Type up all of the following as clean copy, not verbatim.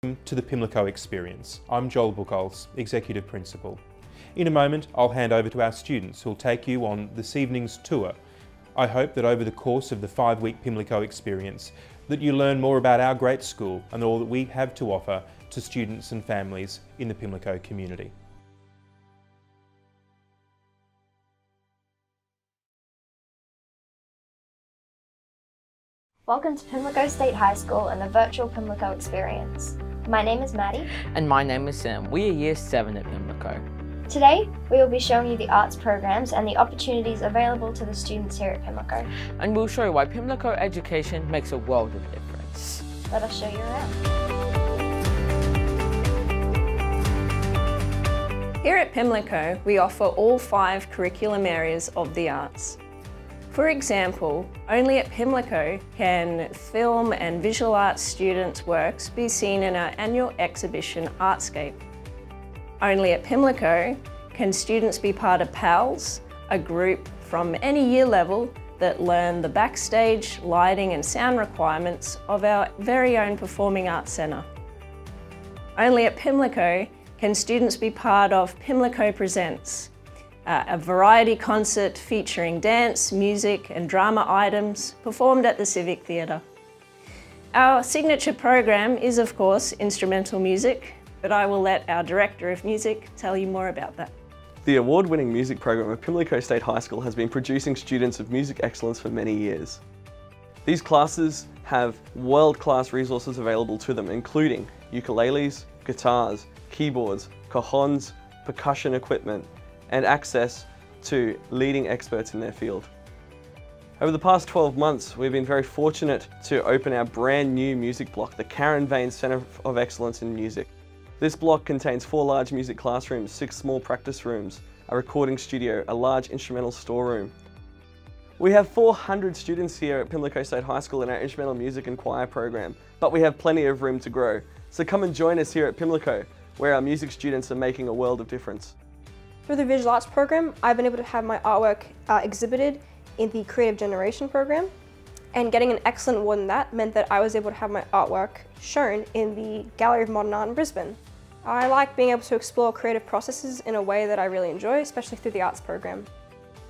To the Pimlico Experience. I'm Joel Buchholz, Executive Principal. In a moment, I'll hand over to our students who'll take you on this evening's tour. I hope that over the course of the 5-week Pimlico Experience that you learn more about our great school and all that we have to offer to students and families in the Pimlico community. Welcome to Pimlico State High School and the virtual Pimlico Experience. My name is Maddie. And my name is Sam. We are Year 7 at Pimlico. Today, we will be showing you the arts programs and the opportunities available to the students here at Pimlico. And we'll show you why Pimlico education makes a world of difference. Let us show you around. Here at Pimlico, we offer all 5 curriculum areas of the arts. For example, only at Pimlico can film and visual arts students' works be seen in our annual exhibition Artscape. Only at Pimlico can students be part of PALS, a group from any year level that learn the backstage, lighting and sound requirements of our very own Performing Arts Centre. Only at Pimlico can students be part of Pimlico Presents, a variety concert featuring dance, music and drama items performed at the Civic Theatre. Our signature program is of course instrumental music, but I will let our Director of Music tell you more about that. The award-winning music program of Pimlico State High School has been producing students of music excellence for many years. These classes have world-class resources available to them, including ukuleles, guitars, keyboards, cajons, percussion equipment, and access to leading experts in their field. Over the past 12 months, we've been very fortunate to open our brand new music block, the Karen Vane Centre of Excellence in Music. This block contains 4 large music classrooms, 6 small practice rooms, a recording studio, a large instrumental storeroom. We have 400 students here at Pimlico State High School in our instrumental music and choir program, but we have plenty of room to grow. So come and join us here at Pimlico, where our music students are making a world of difference. Through the visual arts program, I've been able to have my artwork exhibited in the creative generation program, and getting an excellent award in that meant that I was able to have my artwork shown in the Gallery of Modern Art in Brisbane. I like being able to explore creative processes in a way that I really enjoy, especially through the arts program.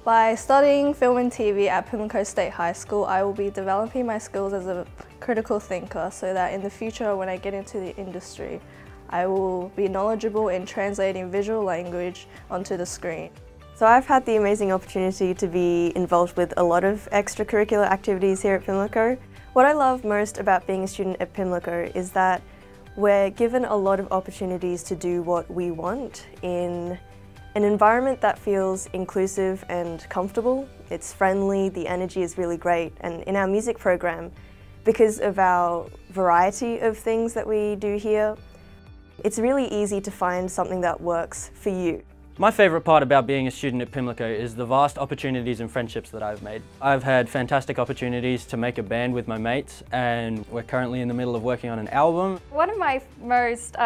By studying film and TV at Pimlico State High School, I will be developing my skills as a critical thinker so that in the future when I get into the industry, I will be knowledgeable in translating visual language onto the screen. So I've had the amazing opportunity to be involved with a lot of extracurricular activities here at Pimlico. What I love most about being a student at Pimlico is that we're given a lot of opportunities to do what we want in an environment that feels inclusive and comfortable. It's friendly, the energy is really great, and in our music program, because of our variety of things that we do here, it's really easy to find something that works for you. My favourite part about being a student at Pimlico is the vast opportunities and friendships that I've made. I've had fantastic opportunities to make a band with my mates, and we're currently in the middle of working on an album. One of my most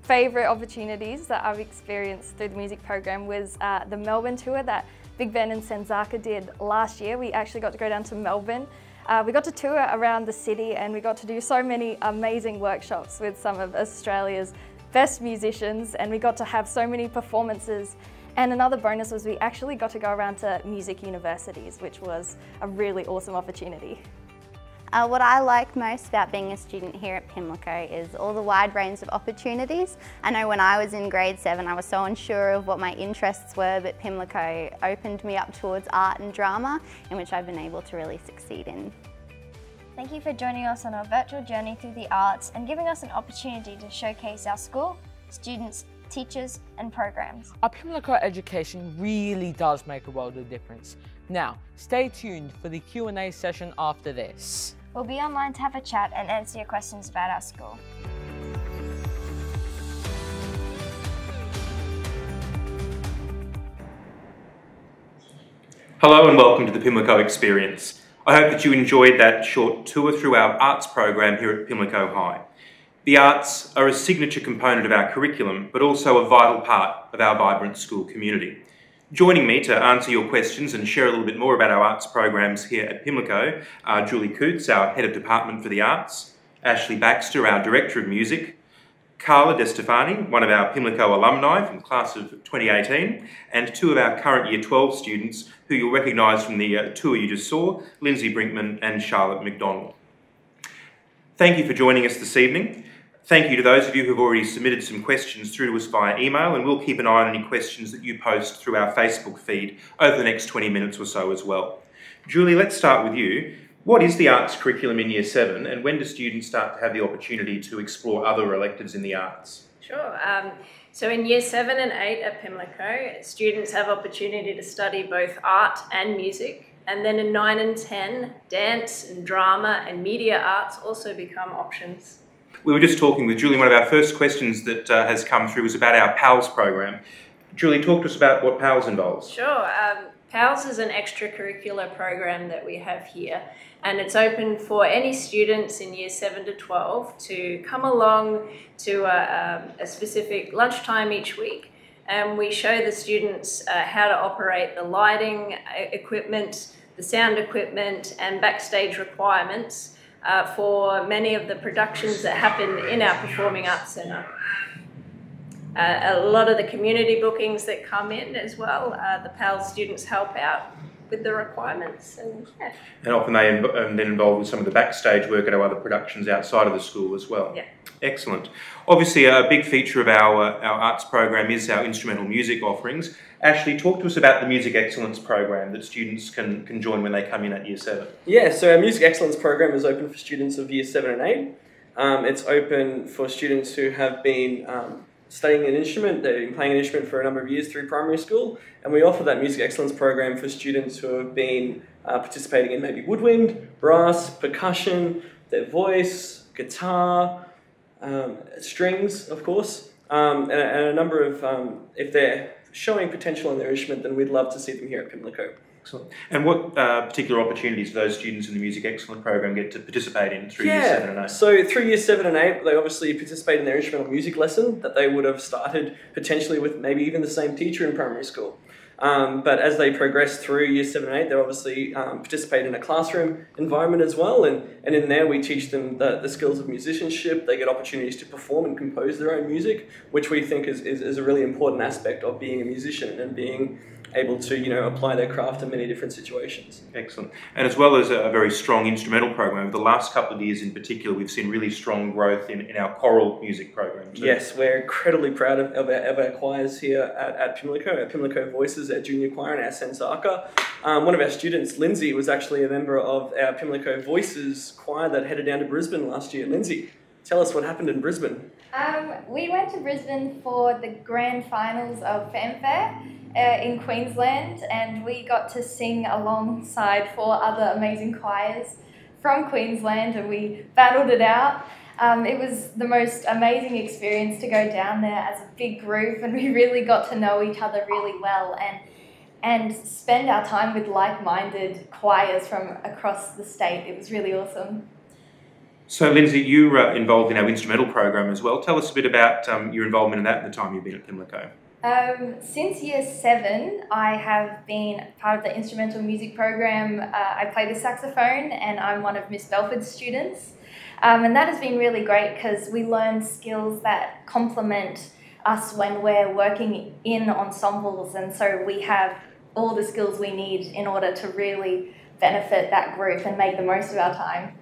favourite opportunities that I've experienced through the music program was the Melbourne tour that Big Ben and Senzaka did last year. We actually got to go down to Melbourne. We got to tour around the city and we got to do so many amazing workshops with some of Australia's best musicians, and we got to have so many performances. And another bonus was we actually got to go around to music universities, which was a really awesome opportunity. What I like most about being a student here at Pimlico is all the wide range of opportunities. I know when I was in grade 7 I was so unsure of what my interests were, but Pimlico opened me up towards art and drama, in which I've been able to really succeed in. Thank you for joining us on our virtual journey through the arts and giving us an opportunity to showcase our school, students, teachers and programs. Our Pimlico education really does make a world of difference. Now, stay tuned for the Q&A session after this. We'll be online to have a chat and answer your questions about our school. Hello and welcome to the Pimlico Experience. I hope that you enjoyed that short tour through our arts program here at Pimlico High. The arts are a signature component of our curriculum, but also a vital part of our vibrant school community. Joining me to answer your questions and share a little bit more about our arts programs here at Pimlico are Julie Coots, our Head of Department for the Arts, Ashley Baxter, our Director of Music, Carla De Stefani, one of our Pimlico alumni from the class of 2018, and two of our current Year 12 students who you'll recognise from the tour you just saw, Lindsay Brinkman and Charlotte McDonald. Thank you for joining us this evening. Thank you to those of you who have already submitted some questions through to us via email, and we'll keep an eye on any questions that you post through our Facebook feed over the next 20 minutes or so as well. Julie, let's start with you. What is the arts curriculum in Year 7, and when do students start to have the opportunity to explore other electives in the arts? Sure. So in Year 7 and 8 at Pimlico, students have opportunity to study both art and music. And then in 9 and 10, dance and drama and media arts also become options. We were just talking with Julie. One of our first questions that has come through was about our PALS program. Julie, talk to us about what PALS involves. Sure. PALS is an extracurricular program that we have here, and it's open for any students in Year 7 to 12 to come along to a specific lunchtime each week, and we show the students how to operate the lighting equipment, the sound equipment and backstage requirements for many of the productions that happen in our Performing Arts Centre. A lot of the community bookings that come in as well, the PALS students help out with the requirements. And often they then involved with some of the backstage work at our other productions outside of the school as well. Yeah. Excellent. Obviously a big feature of our arts program is our instrumental music offerings. Ashley, talk to us about the Music Excellence program that students can join when they come in at Year 7. Yeah, so our Music Excellence program is open for students of Year 7 and 8. It's open for students who have been studying an instrument, they've been playing an instrument for a number of years through primary school, and we offer that Music Excellence program for students who have been participating in maybe woodwind, brass, percussion, their voice, guitar, strings, of course, and a number of, if they're showing potential in their instrument, then we'd love to see them here at Pimlico. Excellent. And what particular opportunities do those students in the Music Excellence program get to participate in through Year 7 and 8? So through Year 7 and 8, they obviously participate in their instrumental music lesson that they would have started potentially with maybe even the same teacher in primary school. But as they progress through Year 7 and 8, they obviously participate in a classroom environment as well, and in there we teach them the skills of musicianship. They get opportunities to perform and compose their own music, which we think is a really important aspect of being a musician and being able to, you know, apply their craft in many different situations. Excellent. And as well as a very strong instrumental program, over the last couple of years in particular, we've seen really strong growth in our choral music program too. Yes, we're incredibly proud of our choirs here at Pimlico, our Pimlico Voices, our junior choir and our Sensaka. One of our students, Lindsay, was actually a member of our Pimlico Voices choir that headed down to Brisbane last year. Lindsay, tell us what happened in Brisbane. We went to Brisbane for the grand finals of Fanfare in Queensland, and we got to sing alongside 4 other amazing choirs from Queensland, and we battled it out. It was the most amazing experience to go down there as a big group, and we really got to know each other really well and spend our time with like-minded choirs from across the state. It was really awesome. So Lindsay, you were involved in our instrumental program as well. Tell us a bit about your involvement in that in the time you've been at Pimlico. Since Year 7, I have been part of the instrumental music program. I play the saxophone and I'm one of Miss Belford's students. And that has been really great because we learn skills that complement us when we're working in ensembles, and so we have all the skills we need in order to really benefit that group and make the most of our time.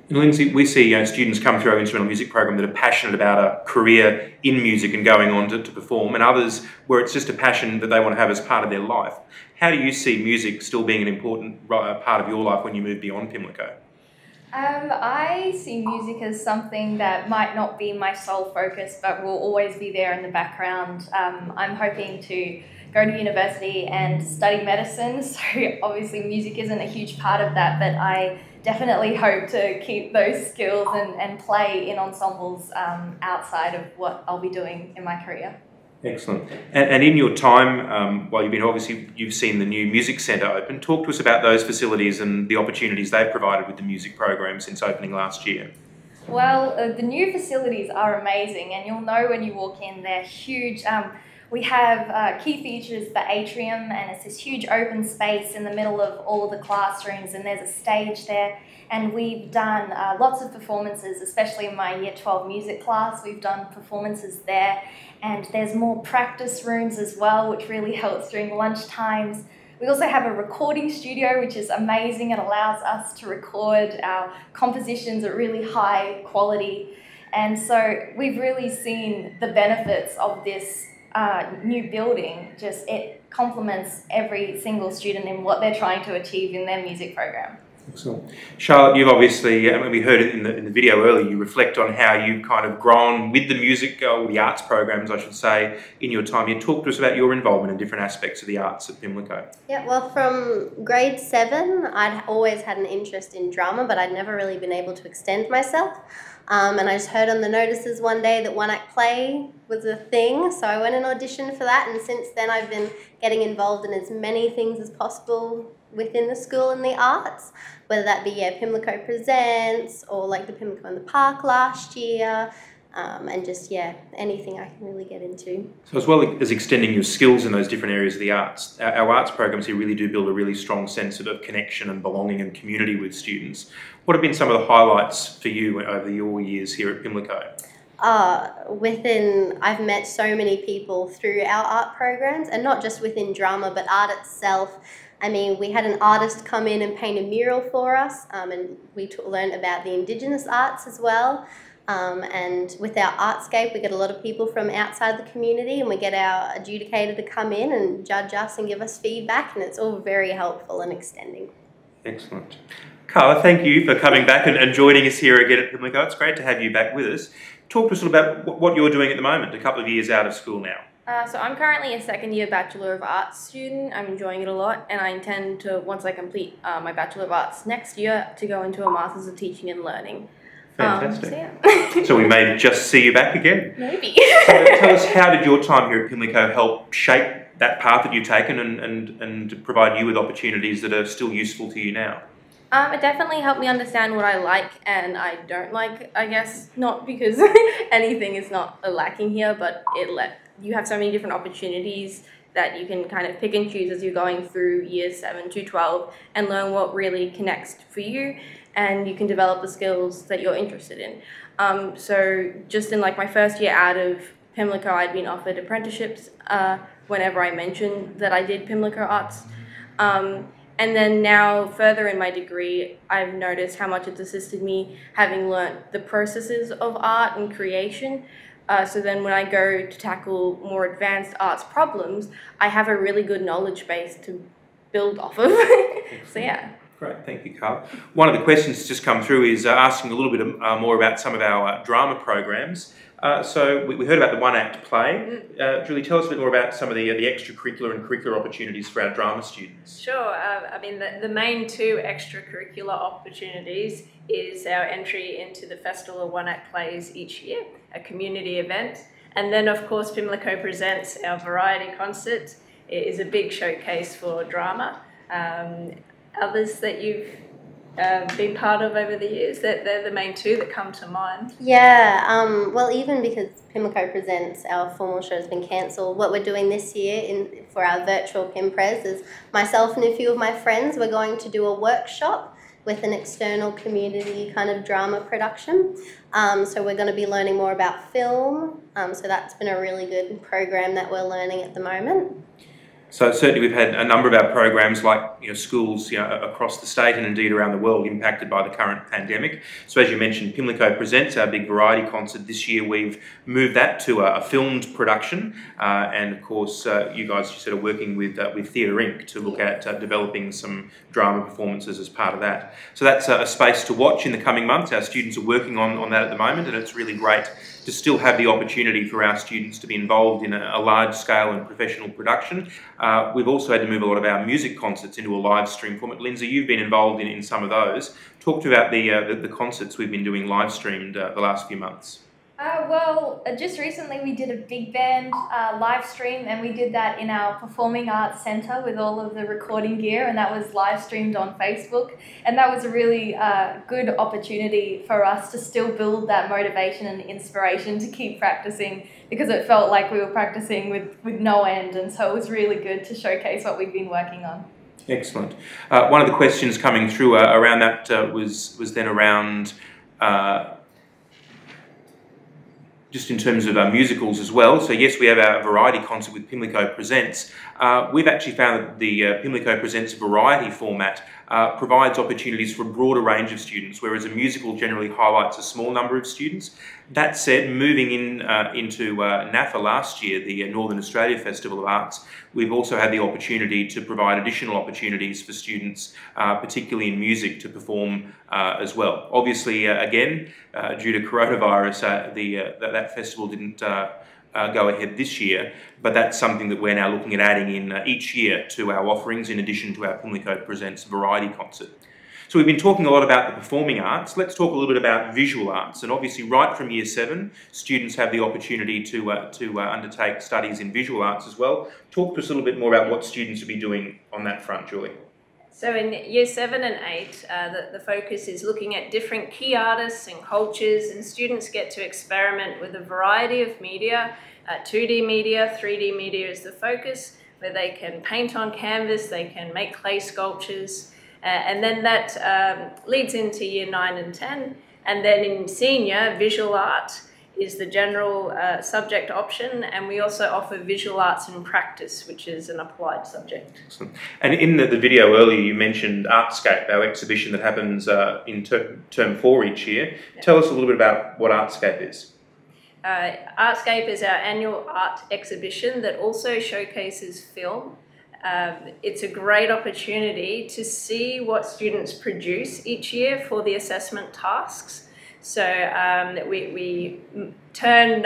And Lindsay, we see students come through our instrumental music program that are passionate about a career in music and going on to perform, and others where it's just a passion that they want to have as part of their life. How do you see music still being an important part of your life when you move beyond Pimlico? I see music as something that might not be my sole focus, but will always be there in the background. I'm hoping to go to university and study medicine, so obviously music isn't a huge part of that, but I definitely hope to keep those skills and play in ensembles outside of what I'll be doing in my career. Excellent. And in your time, while you've seen the new music centre open, talk to us about those facilities and the opportunities they've provided with the music program since opening last year. Well, the new facilities are amazing, and you'll know when you walk in, they're huge. We have key features, the atrium, and it's this huge open space in the middle of all of the classrooms, and there's a stage there. And we've done lots of performances, especially in my Year 12 music class. We've done performances there, and there's more practice rooms as well, which really helps during lunch times. We also have a recording studio, which is amazing. It allows us to record our compositions at really high quality. And so we've really seen the benefits of this new building. Just it complements every single student in what they're trying to achieve in their music program. Excellent. Charlotte, you've obviously, we heard it in the video earlier, you reflect on how you've kind of grown with the music, or the arts programs I should say, in your time. You talk to us about your involvement in different aspects of the arts at Pimlico. Yeah, well, from grade 7 I'd always had an interest in drama, but I'd never really been able to extend myself. And I just heard on the notices one day that one-act play was a thing, so I went and auditioned for that, and since then I've been getting involved in as many things as possible within the school in the arts, whether that be Pimlico Presents, or like the Pimlico in the Park last year, and just, anything I can really get into. So as well as extending your skills in those different areas of the arts, our arts programs here really do build a really strong sense of connection and belonging and community with students. What have been some of the highlights for you over your years here at Pimlico? I've met so many people through our art programs, and not just within drama, but art itself. I mean, we had an artist come in and paint a mural for us, and we learned about the Indigenous arts as well. And with our artscape, we get a lot of people from outside the community, and we get our adjudicator to come in and judge us and give us feedback, and it's all very helpful and extending. Excellent. Carla, thank you for coming back and joining us here again at Pimlico. It's great to have you back with us. Talk to us about what you're doing at the moment, a couple of years out of school now. So I'm currently a second-year Bachelor of Arts student. I'm enjoying it a lot, and I intend to, once I complete my Bachelor of Arts next year, to go into a Masters of Teaching and Learning. Fantastic. So we may just see you back again. Maybe. So tell us, how did your time here at Pimlico help shape that path that you've taken and provide you with opportunities that are still useful to you now? It definitely helped me understand what I like and I don't like, I guess. Not because anything is not lacking here, but you have so many different opportunities that you can kind of pick and choose as you're going through years 7 to 12 and learn what really connects for you, and you can develop the skills that you're interested in. So just in like my first year out of Pimlico, I'd been offered apprenticeships whenever I mentioned that I did Pimlico Arts. And then now, further in my degree, I've noticed how much it's assisted me having learnt the processes of art and creation. So then when I go to tackle more advanced arts problems, I have a really good knowledge base to build off of. So yeah. Great, thank you, Carl. One of the questions that's just come through is asking a little bit more about some of our drama programs. So we heard about the one-act play. Julie, tell us a bit more about some of the extracurricular and curricular opportunities for our drama students. Sure. I mean, the main two extracurricular opportunities is our entry into the Festival of One-Act Plays each year, a community event. And then, of course, Pimlico Presents, our variety concert. It is a big showcase for drama. Others that you've been part of over the years, they're the main two that come to mind? Yeah, well, even because Pimlico Presents, our formal show, has been cancelled, what we're doing this year for our virtual Pimpres is myself and a few of my friends, we're going to do a workshop with an external community kind of drama production. So we're going to be learning more about film, so that's been a really good program that we're learning at the moment. So certainly we've had a number of our programs, like schools across the state and indeed around the world, impacted by the current pandemic. So as you mentioned, Pimlico Presents, our big variety concert. This year we've moved that to a filmed production, and of course you guys are working with Theatre Inc. to look at developing some drama performances as part of that. So that's a space to watch in the coming months. Our students are working on that at the moment, and it's really great to still have the opportunity for our students to be involved in a large scale and professional production. We've also had to move a lot of our music concerts into a live stream format. Lindsay, you've been involved in some of those. Talk to about the concerts we've been doing live streamed the last few months. Just recently we did a big band live stream, and we did that in our Performing Arts Centre with all of the recording gear, and that was live streamed on Facebook, and that was a really good opportunity for us to still build that motivation and inspiration to keep practicing, because it felt like we were practicing with no end, and so it was really good to showcase what we've been working on. Excellent. One of the questions coming through around that was then around just in terms of musicals as well. So yes, we have our variety concert with Pimlico Presents. We've actually found that the Pimlico Presents variety format provides opportunities for a broader range of students, whereas a musical generally highlights a small number of students. That said, moving into NAFA last year, the Northern Australia Festival of Arts, we've also had the opportunity to provide additional opportunities for students, particularly in music, to perform as well. Obviously, again, due to coronavirus, that festival didn't go ahead this year, but that's something that we're now looking at adding in each year to our offerings, in addition to our Pimlico Presents variety concert. So we've been talking a lot about the performing arts. Let's talk a little bit about visual arts, and obviously right from year 7 students have the opportunity to undertake studies in visual arts as well. Talk to us a little bit more about what students will be doing on that front, Julie. So in year 7 and 8, the focus is looking at different key artists and cultures, and students get to experiment with a variety of media. 2D media, 3D media is the focus, where they can paint on canvas, they can make clay sculptures, and then that leads into year 9 and 10. And then in senior, visual art is the general subject option, and we also offer visual arts in practice, which is an applied subject. Excellent. And in the video earlier, you mentioned Artscape, our exhibition that happens in term 4 each year. Yeah. Tell us a little bit about what Artscape is. Artscape is our annual art exhibition that also showcases film. It's a great opportunity to see what students produce each year for the assessment tasks. So we turned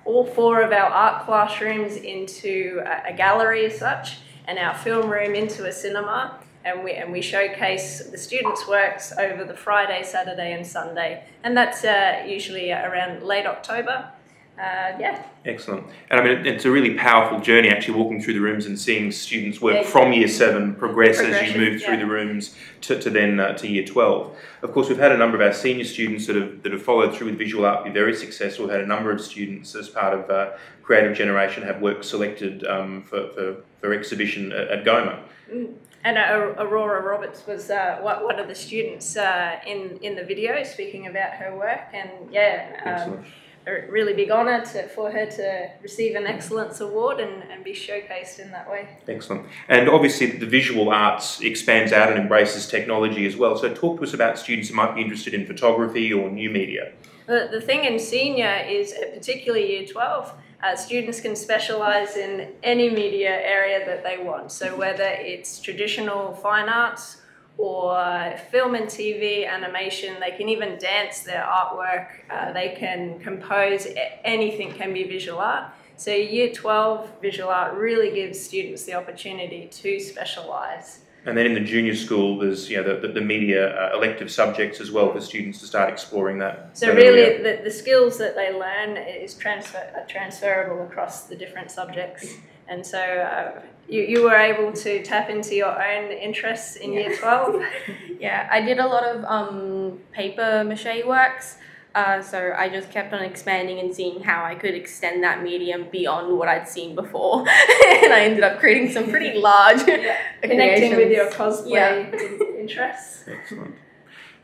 all 4 of our art classrooms into a gallery as such, and our film room into a cinema, and we showcase the students' works over the Friday, Saturday and Sunday, and that's usually around late October. Yeah. Excellent. And I mean, it's a really powerful journey actually walking through the rooms and seeing students work from year 7 progress as you move through the rooms to year 12. Of course, we've had a number of our senior students that have followed through with visual art be very successful. We've had a number of students as part of Creative Generation have work selected for exhibition at GOMA. And Aurora Roberts was one of the students in the video, speaking about her work, and yeah, a really big honour for her to receive an Excellence Award and be showcased in that way. Excellent. And obviously the visual arts expands out and embraces technology as well. So talk to us about students who might be interested in photography or new media. The thing in senior is, particularly year 12, students can specialise in any media area that they want. So whether it's traditional fine arts or film and TV, animation, they can even dance their artwork, they can compose, anything can be visual art. So year 12 visual art really gives students the opportunity to specialise. And then in the junior school, there's the media elective subjects as well for students to start exploring that. So really, the skills that they learn is transferable across the different subjects. And so you were able to tap into your own interests in year 12? Yeah, I did a lot of paper mache works. So I just kept on expanding and seeing how I could extend that medium beyond what I'd seen before. And I ended up creating some pretty large connecting with your cosplay interests. Excellent.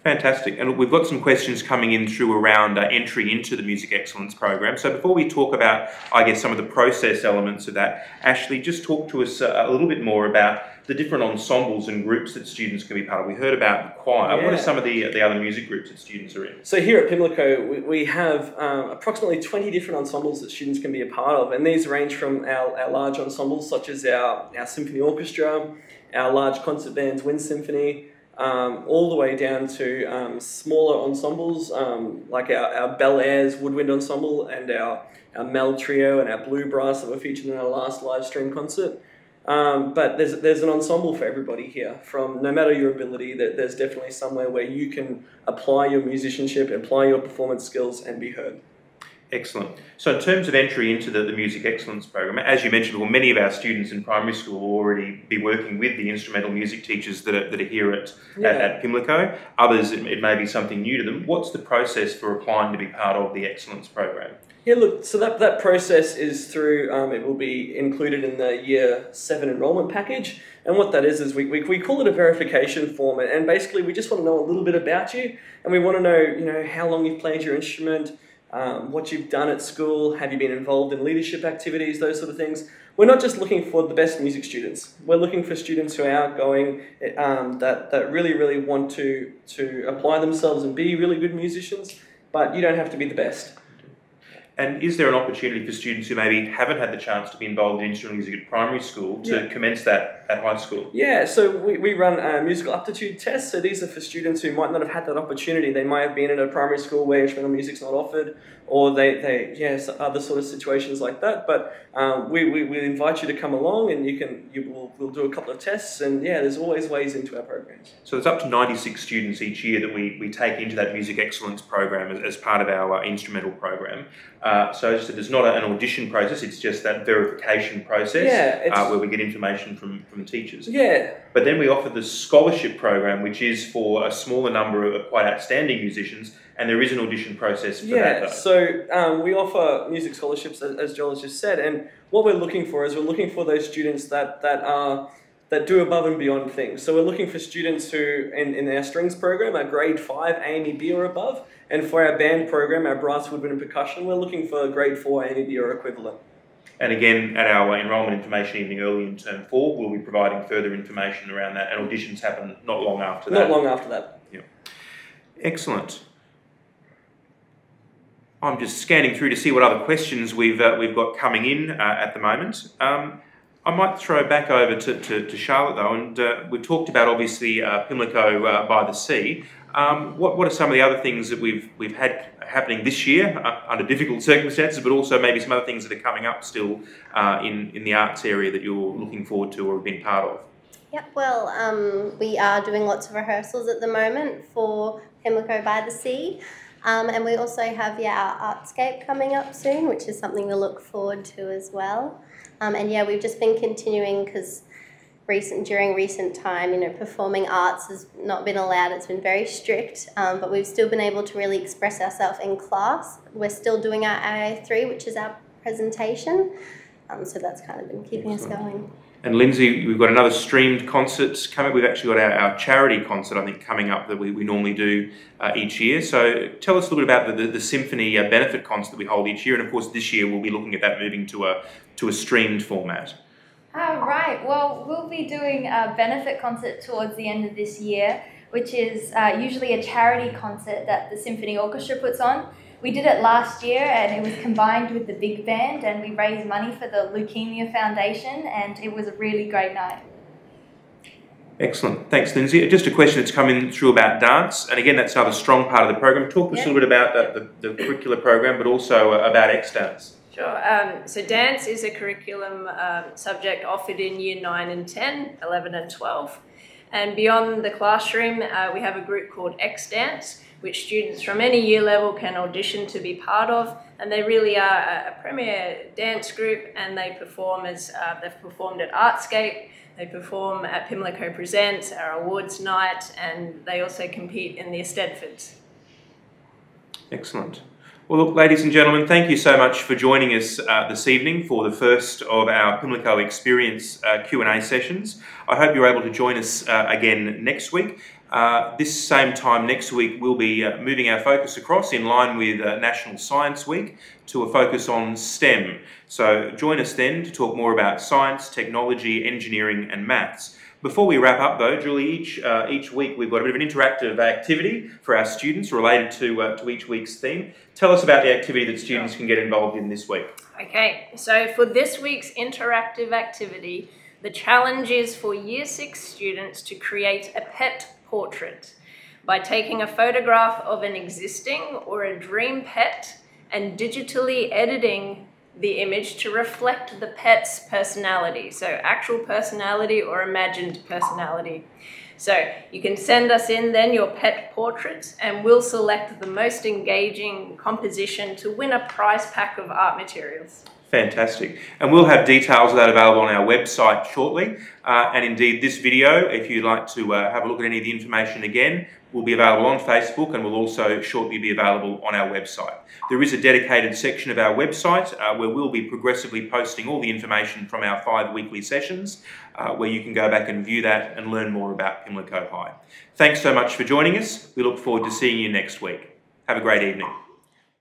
Fantastic. And we've got some questions coming in through around entry into the Music Excellence program. So before we talk about, I guess, some of the process elements of that, Ashley, just talk to us a little bit more about the different ensembles and groups that students can be part of. We heard about the choir. Yeah. What are some of the other music groups that students are in? So here at Pimlico, we have approximately 20 different ensembles that students can be a part of, and these range from our large ensembles such as our symphony orchestra, our large concert bands, wind symphony, all the way down to smaller ensembles like our Bel Air's woodwind ensemble and our Mel trio and our blue brass that were featured in our last live stream concert. But there's an ensemble for everybody here. From no matter your ability, there's definitely somewhere where you can apply your musicianship, apply your performance skills and be heard. Excellent. So in terms of entry into the Music Excellence program, as you mentioned, well, many of our students in primary school will already be working with the instrumental music teachers that are here at Pimlico. Others, it may be something new to them. What's the process for applying to be part of the Excellence program? Yeah, look, so that process is through, it will be included in the Year 7 enrolment package. And what that is we call it a verification form. And basically we just want to know a little bit about you. And we want to know, how long you've played your instrument, what you've done at school, have you been involved in leadership activities, those sort of things. We're not just looking for the best music students. We're looking for students who are outgoing, that really, really want to apply themselves and be really good musicians, but you don't have to be the best. And is there an opportunity for students who maybe haven't had the chance to be involved in instrumental music at primary school to commence that at high school? Yeah, so we run musical aptitude tests. So these are for students who might not have had that opportunity. They might have been in a primary school where instrumental music's not offered, or other sort of situations like that. But we invite you to come along, and we'll do a couple of tests, and there's always ways into our programs. So there's up to 96 students each year that we take into that Music Excellence program as part of our instrumental program. So as I said, there's not an audition process, it's just that verification process where we get information from teachers. Yeah. But then we offer the scholarship program, which is for a smaller number of quite outstanding musicians, and there is an audition process for that, though. So we offer music scholarships, as Joel has just said, and what we're looking for is we're looking for those students that do above and beyond things. So we're looking for students who, in our strings program, are grade 5 AME-B or above, and for our band program, our brass, woodwind and percussion, we're looking for grade 4 AME-B or equivalent. And again, at our enrolment information evening early in term 4, we'll be providing further information around that, and auditions happen not long after that. Not long after that. Yeah. Excellent. I'm just scanning through to see what other questions we've got coming in at the moment. I might throw back over to Charlotte though, and we've talked about obviously Pimlico by the sea. What are some of the other things that we've had happening this year under difficult circumstances, but also maybe some other things that are coming up still in the arts area that you're looking forward to or have been part of? Yep, well, we are doing lots of rehearsals at the moment for Pimlico by the Sea. And we also have our Artscape coming up soon, which is something to look forward to as well. And we've just been continuing because during recent time, performing arts has not been allowed. It's been very strict, but we've still been able to really express ourselves in class. We're still doing our AA3, which is our presentation. So that's kind of been keeping us going. And Lindsay, we've got another streamed concert coming. We've actually got our charity concert, I think, coming up that we normally do each year. So tell us a little bit about the symphony benefit concert that we hold each year. And of course, this year we'll be looking at that moving to a streamed format. Right, well, we'll be doing a benefit concert towards the end of this year, which is usually a charity concert that the Symphony Orchestra puts on. We did it last year and it was combined with the big band, and we raised money for the Leukemia Foundation, and it was a really great night. Excellent. Thanks, Lindsay. Just a question that's come in through about dance, and again, that's another strong part of the program. Talk to us a little bit about the curricular program, but also about X-Dance. Sure. So dance is a curriculum subject offered in Year 9 and 10, 11 and 12. And beyond the classroom, we have a group called X-Dance, which students from any year level can audition to be part of. And they really are a premier dance group, and they perform they've performed at Artscape, they perform at Pimlico Presents, our awards night, and they also compete in the Eisteddfods. Excellent. Well, look, ladies and gentlemen, thank you so much for joining us this evening for the first of our Pimlico Experience Q&A sessions. I hope you're able to join us again next week. This same time next week, we'll be moving our focus across in line with National Science Week to a focus on STEM. So join us then to talk more about science, technology, engineering and maths. Before we wrap up though, Julie, each week we've got a bit of an interactive activity for our students related to each week's theme. Tell us about the activity that students can get involved in this week. Okay, so for this week's interactive activity, the challenge is for Year 6 students to create a pet portrait by taking a photograph of an existing or a dream pet and digitally editing the image to reflect the pet's personality, so actual personality or imagined personality. So you can send us in then your pet portraits and we'll select the most engaging composition to win a prize pack of art materials. Fantastic. And we'll have details of that available on our website shortly. And indeed, this video, if you'd like to have a look at any of the information again, will be available on Facebook and will also shortly be available on our website. There is a dedicated section of our website where we'll be progressively posting all the information from our 5 weekly sessions, where you can go back and view that and learn more about Pimlico High. Thanks so much for joining us. We look forward to seeing you next week. Have a great evening.